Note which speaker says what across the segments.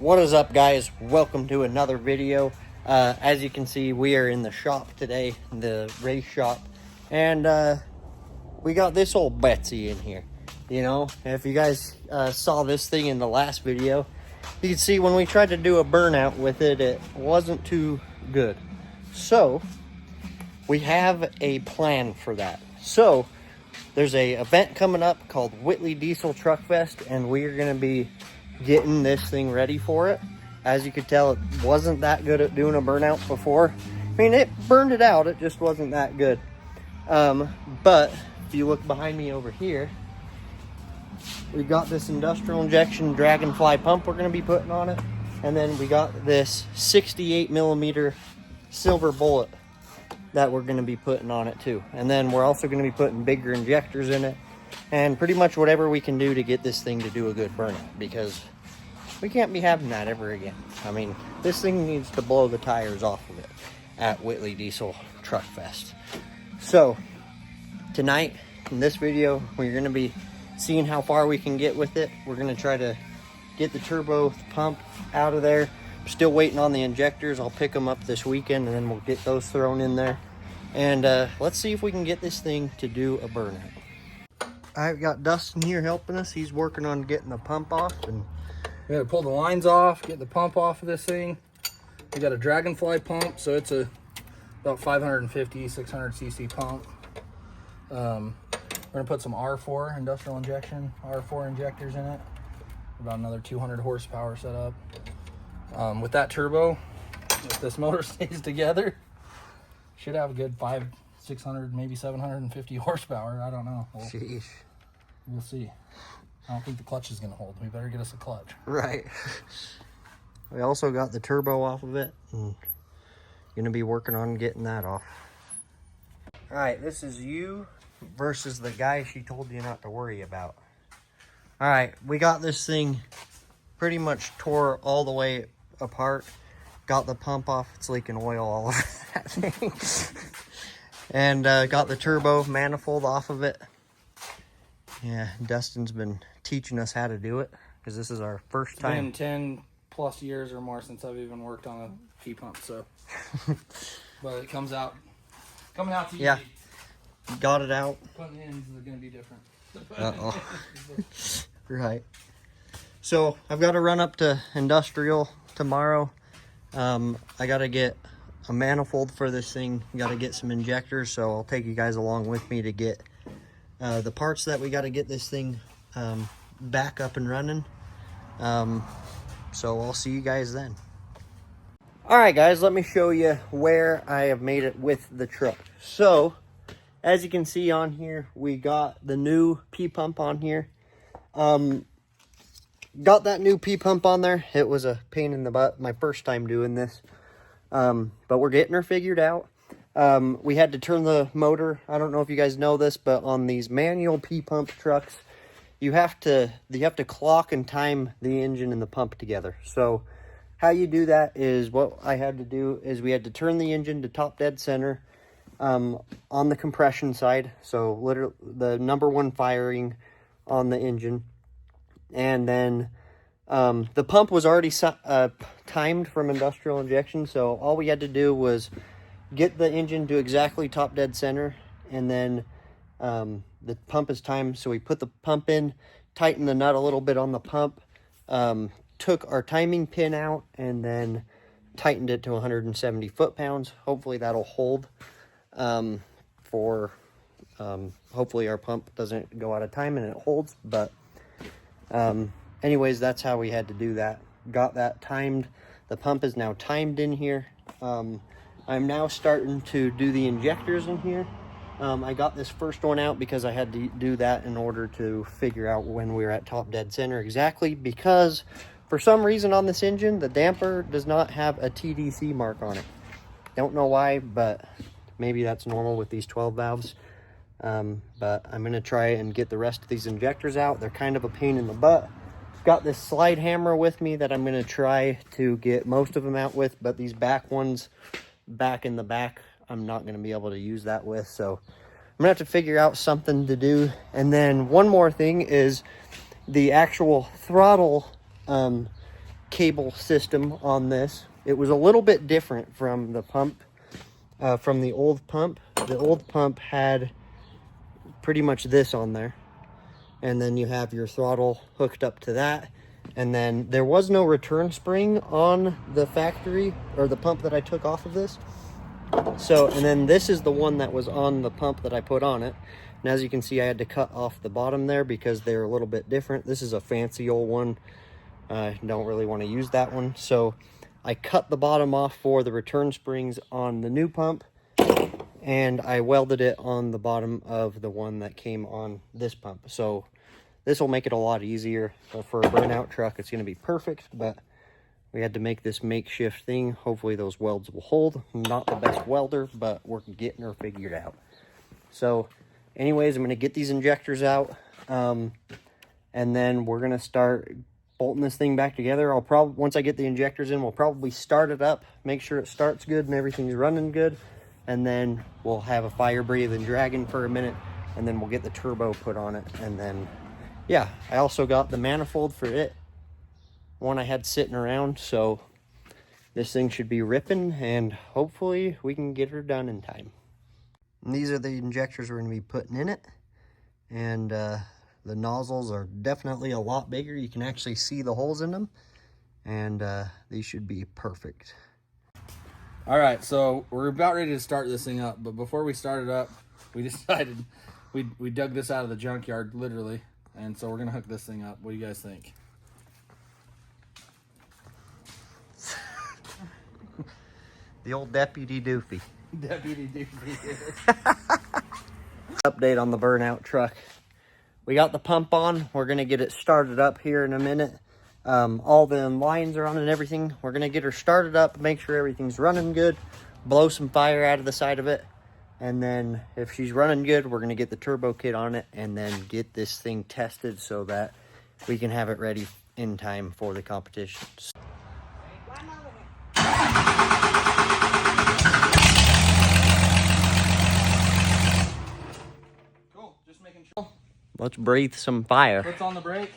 Speaker 1: What is up, guys? Welcome to another video. As you can see, we are in the shop today, the race shop, and we got this old Betsy in here. You know, if you guys saw this thing in the last video, you can see when we tried to do a burnout with it, it wasn't too good. So we have a plan for that. So there's a event coming up called Whitley Diesel Truck Fest, and we are going to be getting this thing ready for it. As you could tell, it wasn't that good at doing a burnout before. I mean, it burned it out, it just wasn't that good. But if you look behind me over here, we got this industrial injection dragonfly pump we're going to be putting on it, and then we got this 68 millimeter silver bullet that we're going to be putting on it too. And then we're also going to be putting bigger injectors in it, and pretty much whatever we can do to get this thing to do a good burnout, because we can't be having that ever again. I mean, this thing needs to blow the tires off of it at Whitley Diesel Truck Fest. So tonight in this video, we're going to be seeing how far we can get with it. We're going to try to get the turbo pump out of there. I'm still waiting on the injectors. I'll pick them up this weekend, and then we'll get those thrown in there. And let's see if we can get this thing to do a burnout. I've got Dustin here helping us. He's working on getting the pump off, and
Speaker 2: we gotta pull the lines off, get the pump off of this thing. We got a dragonfly pump, so it's about 550, 600 cc pump. We're gonna put some R4 industrial injection, R4 injectors in it. About another 200 horsepower setup. With that turbo, if this motor stays together, should have a good 600, maybe 750 horsepower. I don't know.
Speaker 1: Sheesh.
Speaker 2: We'll see. I don't think the clutch is going to hold. We better get us a clutch.
Speaker 1: Right. We also got the turbo off of it, and going to be working on getting that off. All right, this is you versus the guy she told you not to worry about. All right, we got this thing pretty much tore all the way apart. Got the pump off. It's leaking oil all over that thing. And got the turbo manifold off of it. Yeah, Dustin's been teaching us how to do it, because this is our first time.
Speaker 2: It's been 10 plus years or more since I've even worked on a P-pump, so. But it coming out to easy.
Speaker 1: Yeah, got it out.
Speaker 2: Putting ends is going to be different.
Speaker 1: Uh-oh. Right. So I've got to run up to industrial tomorrow. I got to get a manifold for this thing. Got to get some injectors, so I'll take you guys along with me to get the parts that we got to get this thing back up and running. So I'll see you guys then. All right, guys, let me show you where I have made it with the truck. So as you can see on here, we got the new P-pump on here. Got that new P-pump on there. It was a pain in the butt my first time doing this. But we're getting her figured out. We had to turn the motor. I don't know if you guys know this, but on these manual P-pump trucks, you have to clock and time the engine and the pump together. So how you do that is, what I had to do is we had to turn the engine to top dead center on the compression side. So literally the number one firing on the engine. And then the pump was already timed from industrial injection, so all we had to do was get the engine to exactly top dead center, and then the pump is timed, so we put the pump in, tightened the nut a little bit on the pump, took our timing pin out, and then tightened it to 170 foot-pounds. Hopefully that'll hold hopefully our pump doesn't go out of time and it holds, but anyways, that's how we had to do that. Got that timed. The pump is now timed in here. I'm now starting to do the injectors in here. I got this first one out because I had to do that in order to figure out when we were at top dead center exactly, because for some reason on this engine, the damper does not have a TDC mark on it. Don't know why, but maybe that's normal with these 12 valves. But I'm going to try and get the rest of these injectors out. They're kind of a pain in the butt. Got this slide hammer with me that I'm going to try to get most of them out with, but these back ones back in the back, I'm not going to be able to use that with. So I'm going to have to figure out something to do. And then one more thing is the actual throttle cable system on this. It was a little bit different from the pump, from the old pump. The old pump had pretty much this on there, and then you have your throttle hooked up to that, and then there was no return spring on the factory or the pump that I took off of this. So, and then this is the one that was on the pump that I put on it. And as you can see, I had to cut off the bottom there because they're a little bit different. This is a fancy old one. I don't really want to use that one. So I cut the bottom off for the return springs on the new pump, and I welded it on the bottom of the one that came on this pump. So this will make it a lot easier. For a burnout truck, it's going to be perfect, but we had to make this makeshift thing. Hopefully those welds will hold. I'm not the best welder, but we're getting her figured out. So anyways, I'm going to get these injectors out, and then we're going to start bolting this thing back together. I'll probably, once I get the injectors in, we'll probably start it up, make sure it starts good and everything's running good, and then we'll have a fire breathe and dragon for a minute, and then we'll get the turbo put on it. And then, yeah, I also got the manifold for it, one I had sitting around, so this thing should be ripping, and hopefully we can get her done in time. And these are the injectors we're going to be putting in it, and the nozzles are definitely a lot bigger. You can actually see the holes in them, and these should be perfect.
Speaker 2: All right, so we're about ready to start this thing up, but before we start it up, we decided we dug this out of the junkyard, literally, and so we're going to hook this thing up. What do you guys think?
Speaker 1: The old Deputy Doofy.
Speaker 2: Deputy Doofy.
Speaker 1: Update on the burnout truck. We got the pump on. We're going to get it started up here in a minute. All the lines are on and everything. We're going to get her started up, make sure everything's running good, blow some fire out of the side of it. And then if she's running good, we're going to get the turbo kit on it and then get this thing tested so that we can have it ready in time for the competitions. Let's breathe some fire.
Speaker 2: Foot's on the brake.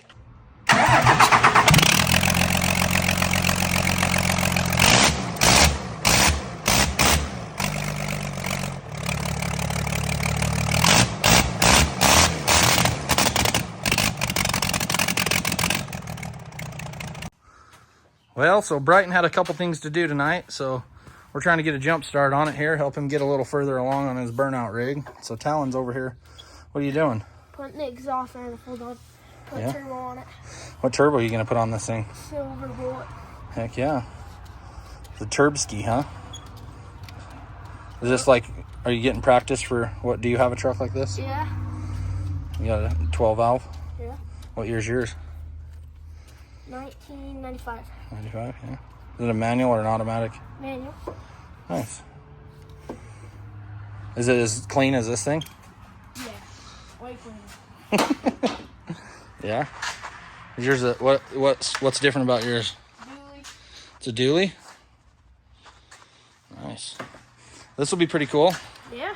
Speaker 2: Well, so Brighton had a couple things to do tonight, so we're trying to get a jump start on it here, help him get a little further along on his burnout rig. So Talon's over here. What are you doing?
Speaker 3: Putting the exhaust manifold on. Put turbo on it.
Speaker 2: What turbo are you going to put on this thing?
Speaker 3: Silver bullet.
Speaker 2: Heck yeah. The Turbski, huh? Is this like, are you getting practice for, what, do you have a truck like this?
Speaker 3: Yeah.
Speaker 2: You got a 12 valve?
Speaker 3: Yeah.
Speaker 2: What year's yours?
Speaker 3: 1995.
Speaker 2: 95, yeah. Is it a manual or an automatic?
Speaker 3: Manual.
Speaker 2: Nice. Is it as clean as this thing?
Speaker 3: Yeah. Way clean.
Speaker 2: Yeah. Is yours a, what's different about yours?
Speaker 3: Dually.
Speaker 2: It's a dually? Nice. This will be pretty cool.
Speaker 3: Yeah.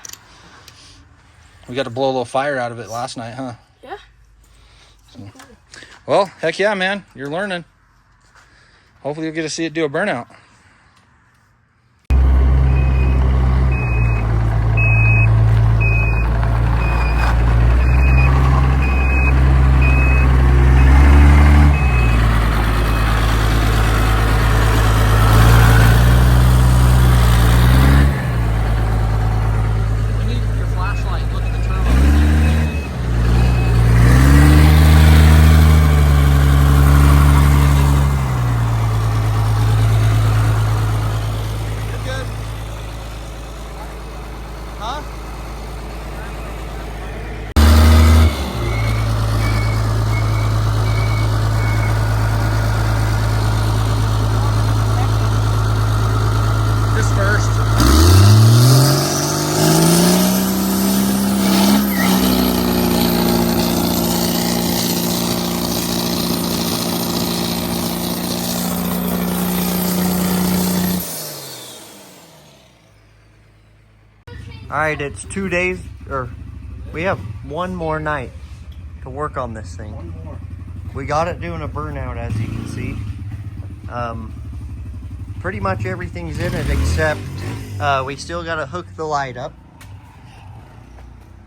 Speaker 2: We got to blow a little fire out of it last night, huh?
Speaker 3: Yeah.
Speaker 2: So. Well, heck yeah, man. You're learning. Hopefully you'll get to see it do a burnout.
Speaker 1: All right, it's 2 days, or we have one more night to work on this thing. We got it doing a burnout, as you can see. Pretty much everything's in it except we still got to hook the light up.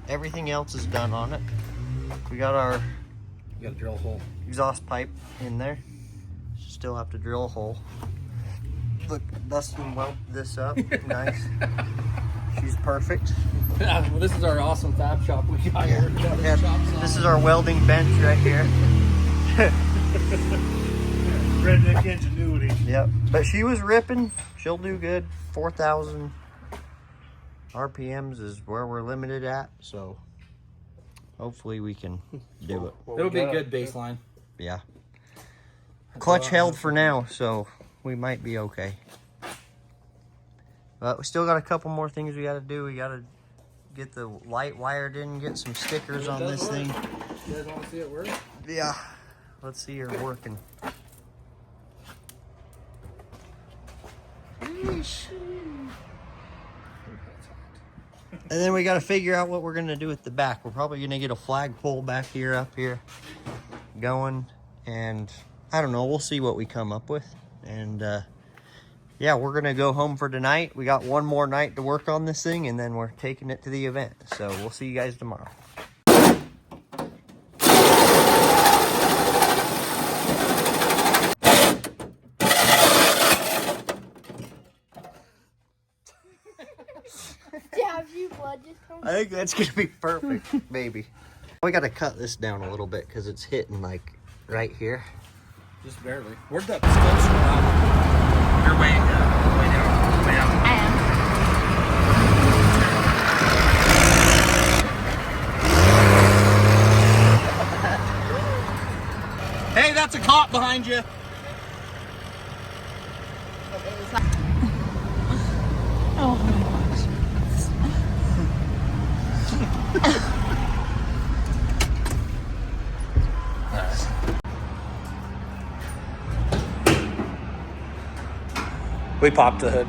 Speaker 1: Everything else is done on it. We got our
Speaker 2: You got a drill hole.
Speaker 1: exhaust pipe in there. Still have to drill a hole. Look, Dustin welded this up. Nice. She's perfect.
Speaker 2: Yeah, well, this is our awesome fab shop we got here.
Speaker 1: Yeah, this is our welding bench right here.
Speaker 4: Redneck ingenuity.
Speaker 1: Yep. But she was ripping. She'll do good. 4,000 RPMs is where we're limited at. So hopefully we can do it.
Speaker 2: It'll be a good baseline.
Speaker 1: Yeah. Clutch held for now, so we might be okay. But we still got a couple more things we got to do. We got to get the light wired in, get some stickers on this thing.
Speaker 2: You guys want to see it work?
Speaker 1: Yeah. Let's see her working. And then we got to figure out what we're going to do with the back. We're probably going to get a flagpole back here, up here, going. And I don't know. We'll see what we come up with. And yeah, we're going to go home for tonight. We got one more night to work on this thing, and then we're taking it to the event. So we'll see you guys tomorrow. I think that's gonna be perfect, baby. We gotta cut this down a little bit because it's hitting like right here.
Speaker 2: Just barely. Where'd that suspension go?
Speaker 4: You're way down. Way down. Way down.
Speaker 3: I am.
Speaker 2: Hey, that's a cop behind you.
Speaker 3: Oh my gosh.
Speaker 2: We popped the hood.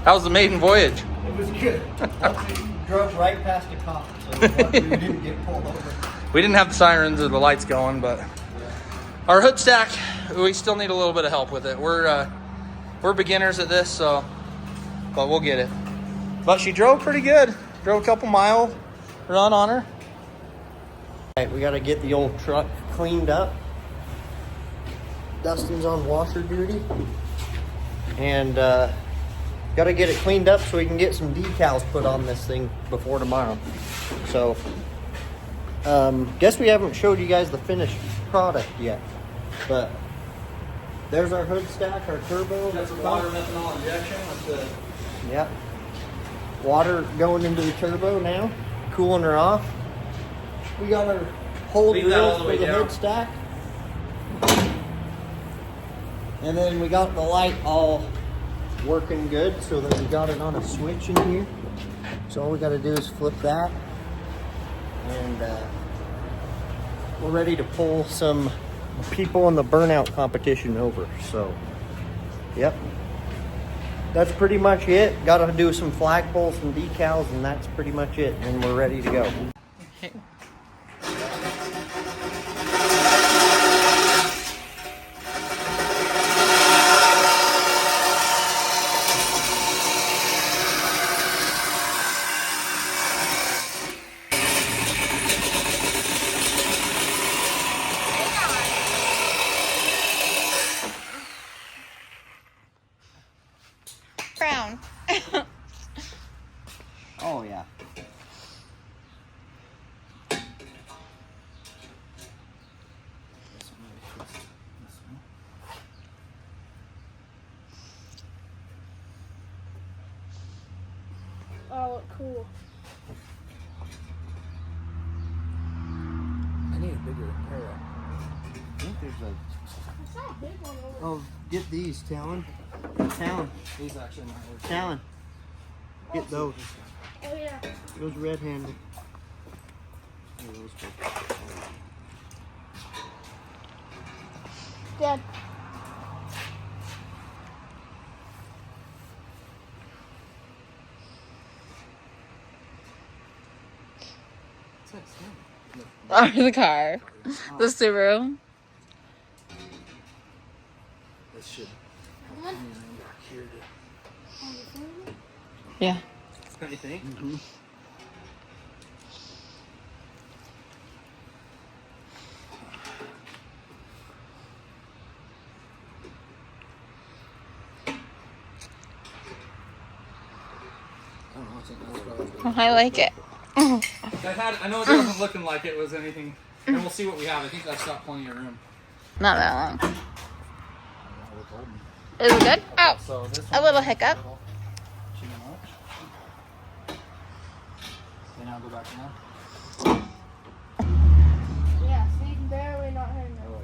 Speaker 2: That was the maiden voyage.
Speaker 1: It was good. Drove right past a cop, so we didn't get pulled over.
Speaker 2: We didn't have the sirens or the lights going, but our hood stack, we still need a little bit of help with it. We're beginners at this, so but we'll get it. But she drove pretty good. Drove a couple mile run on her.
Speaker 1: All right, we gotta get the old truck cleaned up. Dustin's on washer duty. And gotta get it cleaned up so we can get some decals put on this thing before tomorrow. So, guess we haven't showed you guys the finished product yet. But there's our hood stack, our turbo.
Speaker 2: That's a water methanol injection with the...
Speaker 1: Yep. Water going into the turbo now, cooling her off. We got our hole
Speaker 2: Leave that all
Speaker 1: drilled
Speaker 2: the
Speaker 1: for
Speaker 2: way
Speaker 1: the
Speaker 2: down.
Speaker 1: hood stack. And then we got the light all working good so that we got it on a switch in here. So all we got to do is flip that. And we're ready to pull some people in the Burnout competition over. So, yep. That's pretty much it. Got to do some flagpoles, some decals, and that's pretty much it. And we're ready to go.
Speaker 3: Brown.
Speaker 1: Oh, yeah.
Speaker 3: Oh, cool.
Speaker 2: I need a bigger arrow.
Speaker 1: I think there's a...
Speaker 3: I saw a big one over
Speaker 1: Oh, get these, Talon. Talon.
Speaker 2: These actually might work.
Speaker 1: Talon. Get those.
Speaker 3: there. Oh, yeah.
Speaker 1: Those red-handed.
Speaker 3: Dad.
Speaker 5: Or the car. The Subaru.
Speaker 2: This should help me around back here to...
Speaker 5: Yeah.
Speaker 2: What do you think?
Speaker 5: I like it.
Speaker 2: I know it wasn't looking like it was anything, and we'll see what we have. I think that's got plenty of room.
Speaker 5: Not that long. Is it good? Oh,
Speaker 2: So this
Speaker 5: a little hiccup.
Speaker 2: Too much. Okay, now go back now.
Speaker 3: Yeah, see, barely not hurting.
Speaker 2: Oh,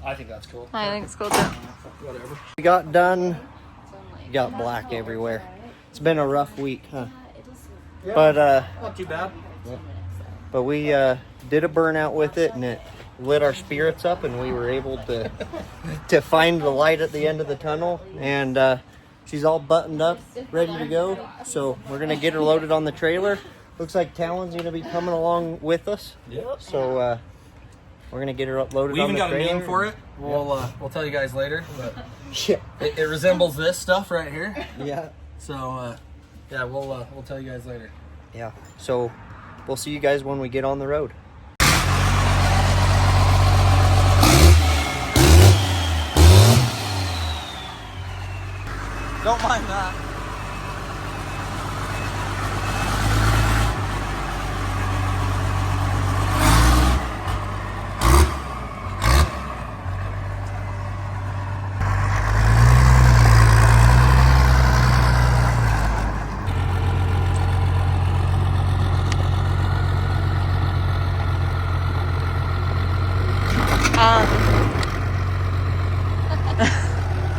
Speaker 2: yeah. I think that's cool.
Speaker 5: I think it's cool too.
Speaker 2: Whatever.
Speaker 1: We got done. Got black everywhere. It's been a rough week, huh?
Speaker 2: Yeah,
Speaker 1: But
Speaker 2: not too bad.
Speaker 1: we did a burnout with it, and it lit our spirits up, and we were able to find the light at the end of the tunnel. And she's all buttoned up, ready to go. So we're gonna get her loaded on the trailer. Looks like Talon's gonna be coming along with us.
Speaker 2: Yep.
Speaker 1: So we're gonna get her uploaded
Speaker 2: We
Speaker 1: on
Speaker 2: even
Speaker 1: the
Speaker 2: got a
Speaker 1: trailer.
Speaker 2: name for it. We'll tell you guys later. But
Speaker 1: Yeah.
Speaker 2: it resembles this stuff right here.
Speaker 1: Yeah.
Speaker 2: So yeah, we'll tell you guys later.
Speaker 1: Yeah. So we'll see you guys when we get on the road.
Speaker 2: Don't mind that.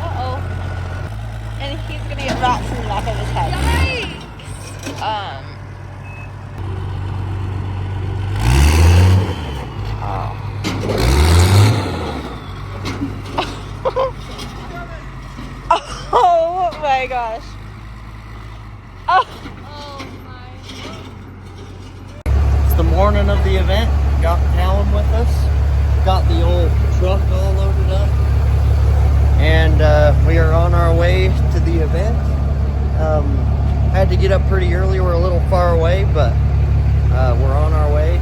Speaker 5: Uh-oh. And he's gonna get rocks in the back of his head. Oh my gosh. Oh.
Speaker 1: It's the morning of the event. Got Talon with us. Got the old truck all loaded up. And we are on our way to the event. Had to get up pretty early. We're a little far away, but we're on our way.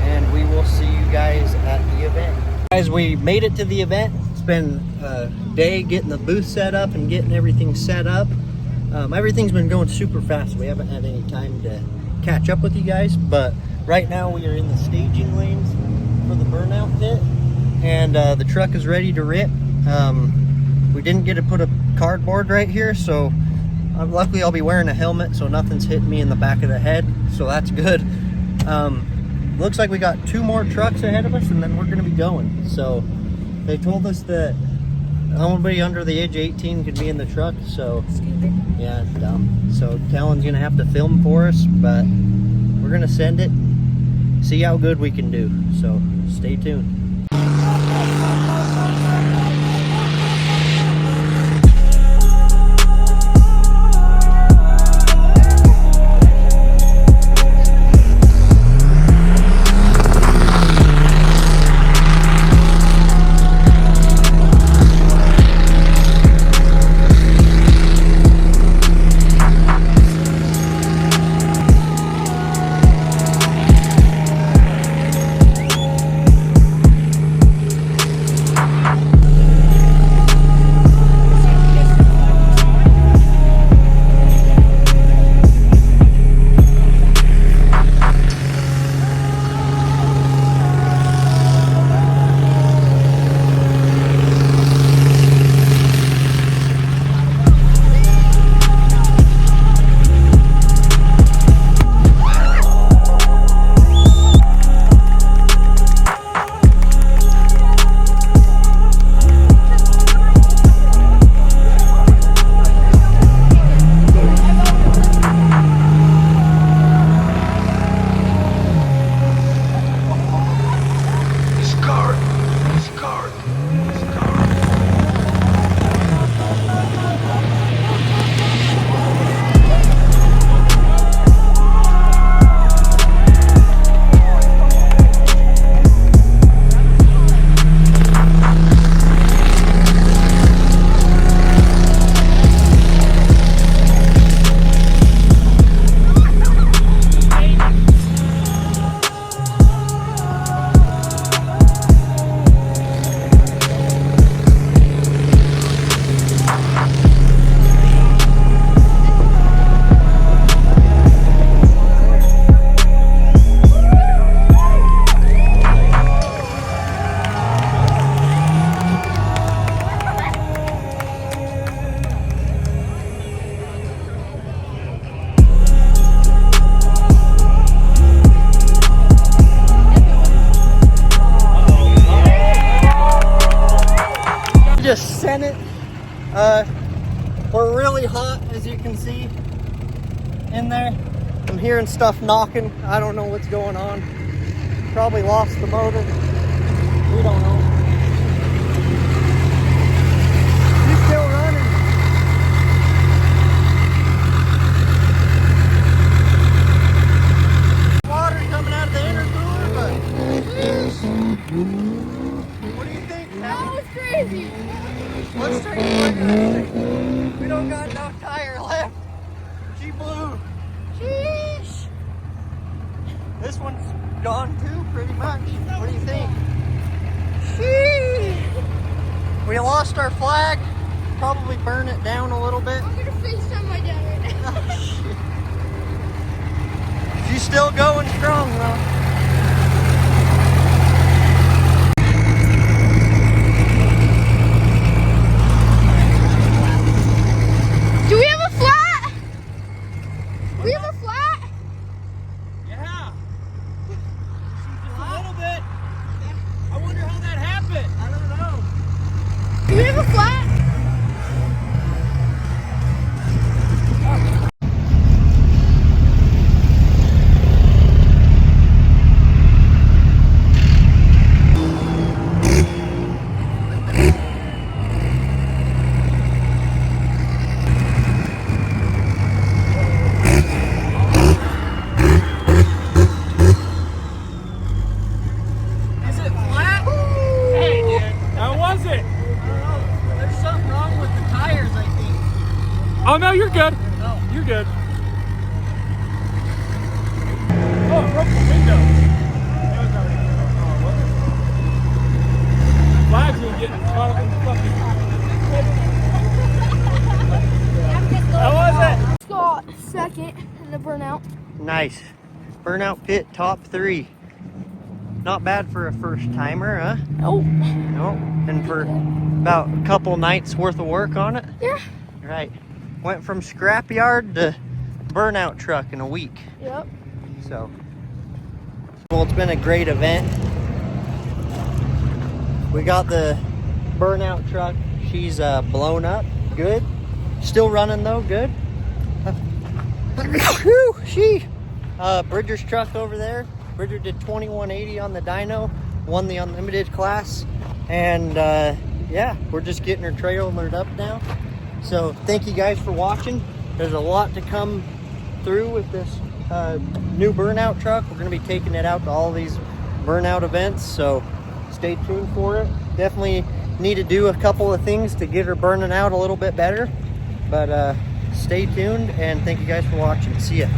Speaker 1: And we will see you guys at the event. Guys, we made it to the event. It's been a day getting the booth set up and getting everything set up. Everything's been going super fast. We haven't had any time to catch up with you guys, but right now we are in the staging lanes for the Burnout pit, and the truck is ready to rip. We didn't get to put a cardboard right here, so luckily I'll be wearing a helmet so nothing's hitting me in the back of the head, so that's good. Looks like we got 2 more trucks ahead of us, and then we're going to be going. So they told us that nobody under the age of 18 could be in the truck, so yeah, it's dumb. So Talon's going to have to film for us, but we're going to send it, see how good we can do. So stay tuned. ran it. We're really hot, as you can see in there. I'm hearing stuff knocking. I don't know what's going on. Probably lost the motor. We don't know. She's still running. Water coming out of the inner cooler, but what do you think?
Speaker 3: That was crazy.
Speaker 1: Let's take a look at this thing. We don't got no tire left. She blew. Sheesh. This one's gone too, pretty much. What do you think? Sheesh. We lost our flag. Probably burn it down a little bit.
Speaker 3: I'm gonna FaceTime my dad right now.
Speaker 1: Oh, shit. She's still going strong though.
Speaker 3: Do we have a flat? We have a flat?
Speaker 1: Yeah. Just a little bit. I wonder how that happened. I don't know.
Speaker 3: Do we have a flat?
Speaker 1: Is it flat?
Speaker 4: Hey, dude. How was it?
Speaker 1: I don't know. There's something wrong with the tires, I think.
Speaker 4: Oh, no, you're good.
Speaker 1: Oh.
Speaker 4: You're good. Oh, it broke the window. Flags were getting caught up in the fucking... How was it?
Speaker 3: Got second in the burnout.
Speaker 1: Nice. Burnout pit top 3. Not bad for a first timer, huh?
Speaker 3: Oh.
Speaker 1: No. And for about a couple nights worth of work on it?
Speaker 3: Yeah.
Speaker 1: Right. Went from scrapyard to burnout truck in a week.
Speaker 3: Yep.
Speaker 1: So, well, it's been a great event. We got the burnout truck. She's blown up. Good. Still running though. Good. Whew, Bridger's truck over there. Bridger did 2180 on the dyno, won the unlimited class, and yeah, we're just getting her trailered up now. So thank you guys for watching. There's a lot to come through with this new burnout truck. We're going to be taking it out to all these burnout events, so stay tuned for it. Definitely need to do a couple of things to get her burning out a little bit better, but stay tuned, and thank you guys for watching. See ya.